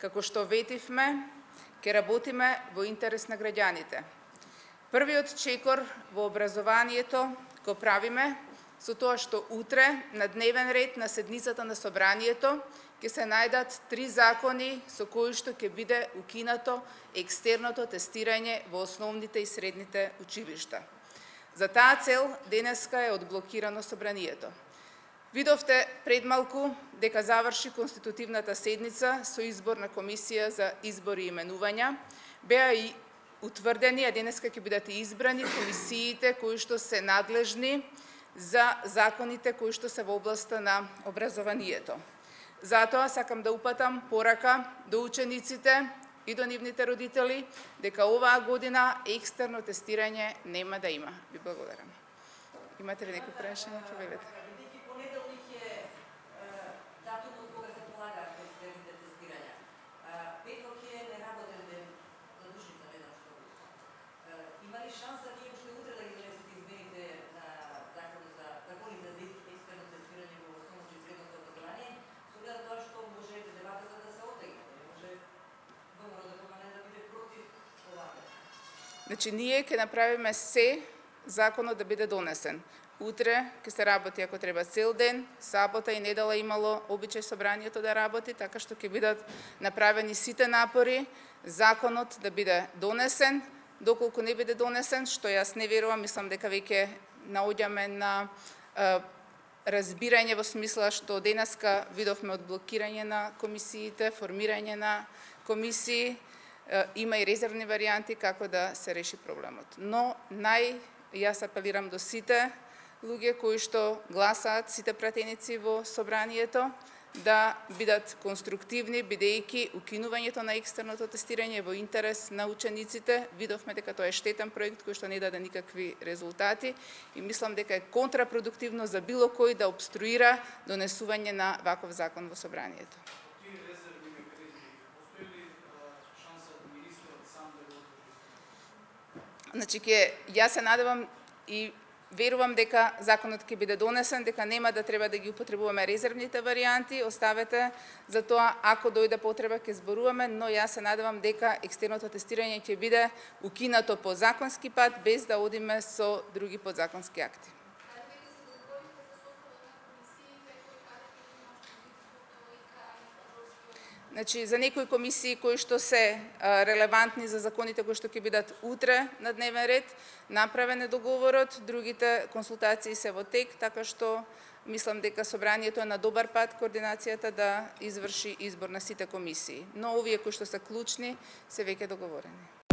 Како што ветивме, ќе работиме во интерес на граѓаните. Првиот чекор во образованието го правиме со тоа што утре на дневен ред на седницата на собранието ќе се најдат 3 закони со кои што ќе биде укинато екстерното тестирање во основните и средните училишта. За таа цел денеска е одблокирано собранието. Видовте пред малку дека заврши конститутивната седница со избор на комисија за избори и именувања. Беа и утврдени, а денеска ќе бидат и избрани комисиите кои што се надлежни за законите кои што се во областа на образованието. Затоа сакам да упатам порака до учениците и до нивните родители дека оваа година екстерно тестирање нема да има. Ви благодарам. Имате ли некои прашања? Повелете. Значи, ние ќе направиме се законот да биде донесен. Утре ќе се работи, ако треба, цел ден, сабота и недела имало обичај собранието да работи, така што ќе бидат направени сите напори законот да биде донесен. Доколку не биде донесен, што јас не верувам, мислам дека веќе наоѓаме на разбирање во смисла што денеска видовме одблокирање на комисиите, формирање на комисии, има и резервни варијанти како да се реши проблемот. Но јас апелирам до сите луѓе кои што гласаат, сите пратеници во собранието, да бидат конструктивни, бидејќи укинувањето на екстерното тестирање во интерес на учениците. Видовме дека тоа е штетен проект кој што не даде никакви резултати и мислам дека е контрапродуктивно за било кој да обструира донесување на ваков закон во собранието. Значи, јас се надевам и верувам дека законот ќе биде донесен, дека нема да треба да ги употребуваме резервните варијанти, оставете за тоа, ако дојде потреба ќе зборуваме, но јас се надевам дека екстерното тестирање ќе биде укинато по законски пат, без да одиме со други подзаконски акти. Значи, за некои комисии кои што се релевантни за законите кои што ќе бидат утре на дневен ред, направен е договорот, другите консултации се во тек, така што мислам дека собранието е на добар пат координацијата да изврши избор на сите комисии. Но овие кои што се клучни се веќе договорени.